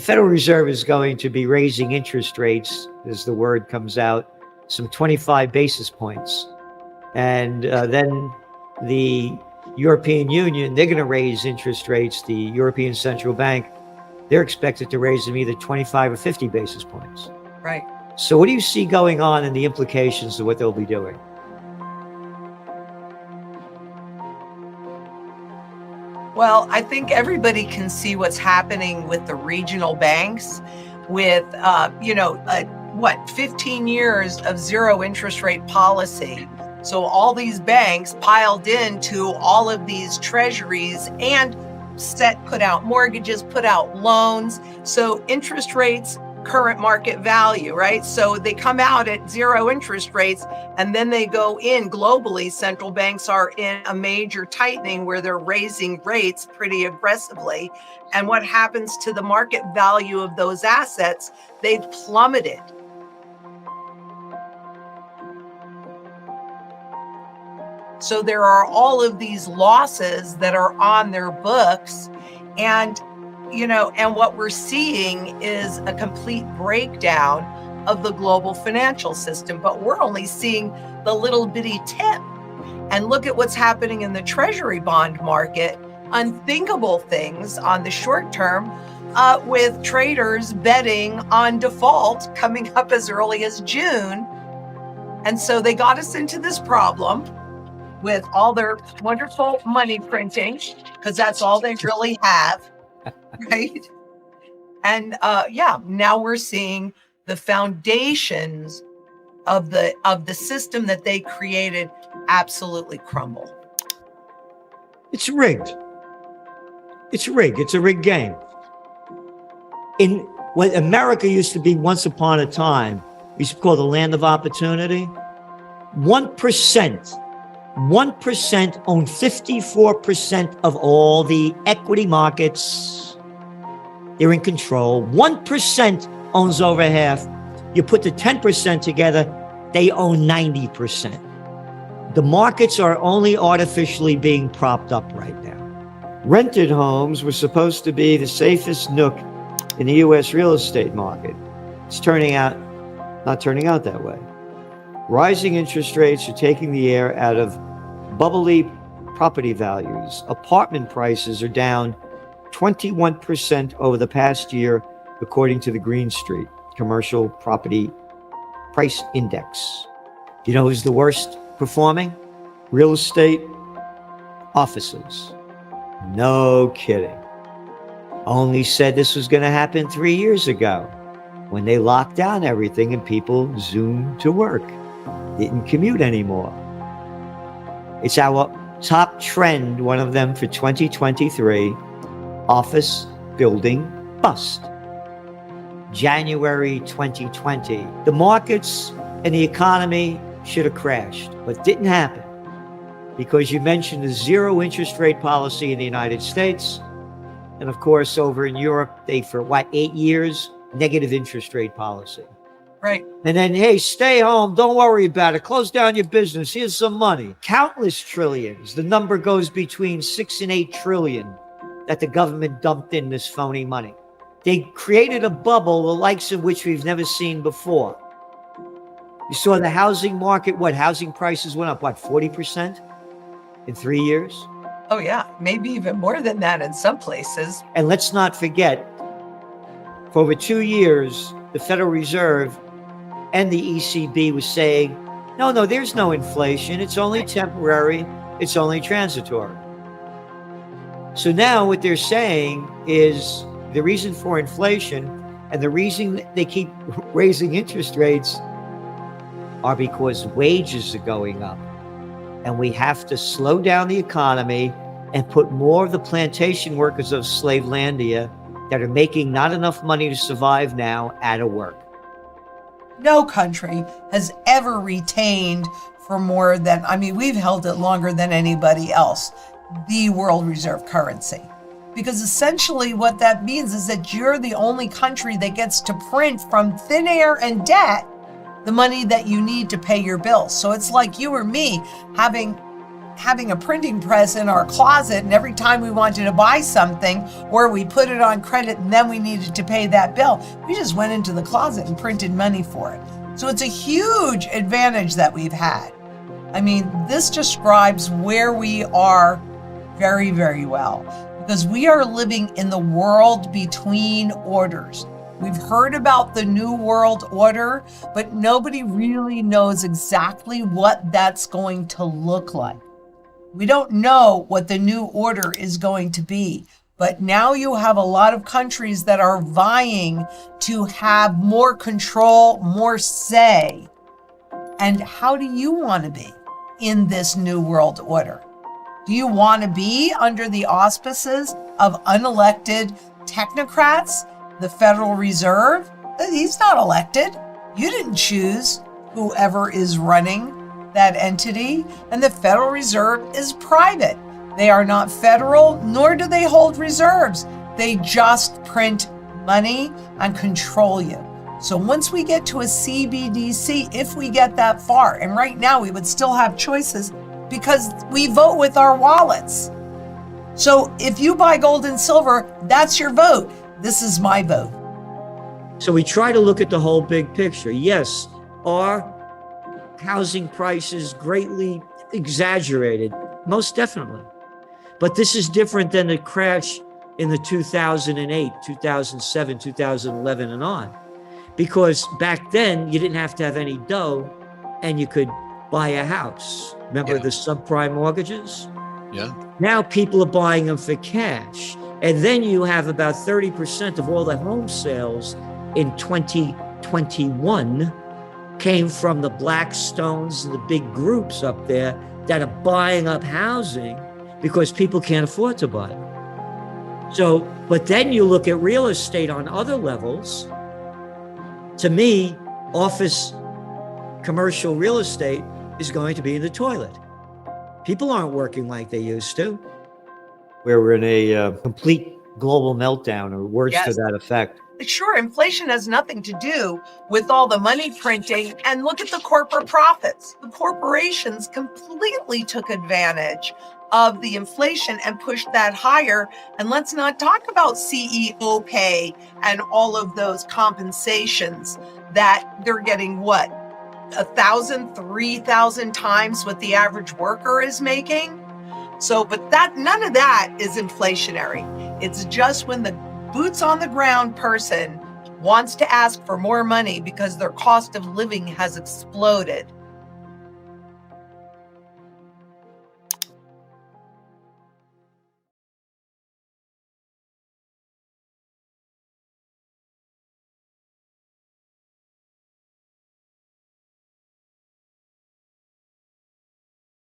Federal Reserve is going to be raising interest rates, as the word comes out, some 25 basis points. And then the European Union, they're going to raise interest rates. The European Central Bank, they're expected to raise them either 25 or 50 basis points. Right. So what do you see going on and the implications of what they'll be doing? Well, I think everybody can see what's happening with the regional banks with, 15 years of zero interest rate policy. So all these banks piled into all of these treasuries and put out mortgages, put out loans. So interest rates, current market value, right? So they come out at zero interest rates, and then they go in globally. Central banks are in a major tightening where they're raising rates pretty aggressively. And what happens to the market value of those assets? They've plummeted. So there are all of these losses that are on their books. And what we're seeing is a complete breakdown of the global financial system, but we're only seeing the little bitty tip. And look at what's happening in the treasury bond market, unthinkable things on the short term, with traders betting on default coming up as early as June. And so they got us into this problem with all their wonderful money printing, because that's all they really have. Right. And now we're seeing the foundations of the system that they created absolutely crumble. It's rigged. It's rigged. It's a rigged game. In what America used to be once upon a time, we used to call the land of opportunity. 1% own 54% of all the equity markets. They're in control. 1% owns over half. You put the 10% together, they own 90%. The markets are only artificially being propped up right now. Rented homes were supposed to be the safest nook in the U.S. real estate market. It's not turning out that way. Rising interest rates are taking the air out of bubbly property values. Apartment prices are down 21% over the past year, according to the Green Street Commercial Property Price Index. You know who's the worst performing? Real estate offices. No kidding. Only said this was going to happen 3 years ago when they locked down everything and people zoomed to work, didn't commute anymore. It's our top trend, one of them for 2023, office building bust. January 2020. The markets and the economy should have crashed, but didn't happen because you mentioned the zero interest rate policy in the United States. And of course, over in Europe, they, for 8 years, negative interest rate policy. Right. And then, hey, stay home. Don't worry about it. Close down your business. Here's some money. Countless trillions. The number goes between 6 and 8 trillion that the government dumped in this phony money. They created a bubble, the likes of which we've never seen before. You saw the housing market, housing prices went up, 40% in 3 years? Oh, yeah. Maybe even more than that in some places. And let's not forget, for over 2 years, the Federal Reserve and the ECB was saying, no, there's no inflation. It's only temporary. It's only transitory. So now what they're saying is the reason for inflation and the reason they keep raising interest rates are because wages are going up. And we have to slow down the economy and put more of the plantation workers of Slavelandia that are making not enough money to survive now out of work. No country has ever retained for more than, we've held it longer than anybody else, the world reserve currency. Because essentially what that means is that you're the only country that gets to print from thin air and debt the money that you need to pay your bills. So it's like you or me having having a printing press in our closet, and every time we wanted to buy something or we put it on credit and then we needed to pay that bill, we just went into the closet and printed money for it. So it's a huge advantage that we've had. I mean, this describes where we are very, very well, because we are living in the world between orders. We've heard about the New World Order, but nobody really knows exactly what that's going to look like. We don't know what the new order is going to be, but now you have a lot of countries that are vying to have more control, more say. And how do you want to be in this New World Order? Do you want to be under the auspices of unelected technocrats? The Federal Reserve, he's not elected. You didn't choose whoever is running that entity. And the Federal Reserve is private. They are not federal, nor do they hold reserves. They just print money and control you. So once we get to a CBDC, if we get that far, and right now we would still have choices because we vote with our wallets. So if you buy gold and silver, that's your vote. This is my vote. So we try to look at the whole big picture. Yes, are housing prices greatly exaggerated? Most definitely. But this is different than the crash in the 2008, 2007, 2011 and on. Because back then you didn't have to have any dough and you could buy a house. Remember the subprime mortgages? Yeah. Now people are buying them for cash. And then you have about 30% of all the home sales in 2021 came from the Blackstones and the big groups up there that are buying up housing because people can't afford to buy it. So, but then you look at real estate on other levels. To me, office, commercial real estate is going to be in the toilet. People aren't working like they used to, where we're in a complete global meltdown or worse to that effect. Sure, inflation has nothing to do with all the money printing. And look at the corporate profits. The corporations completely took advantage of the inflation and pushed that higher. And let's not talk about CEO pay and all of those compensations that they're getting, what, 1,000, 3,000 times what the average worker is making? So, but that none of that is inflationary. It's just when the boots on the ground person wants to ask for more money because their cost of living has exploded.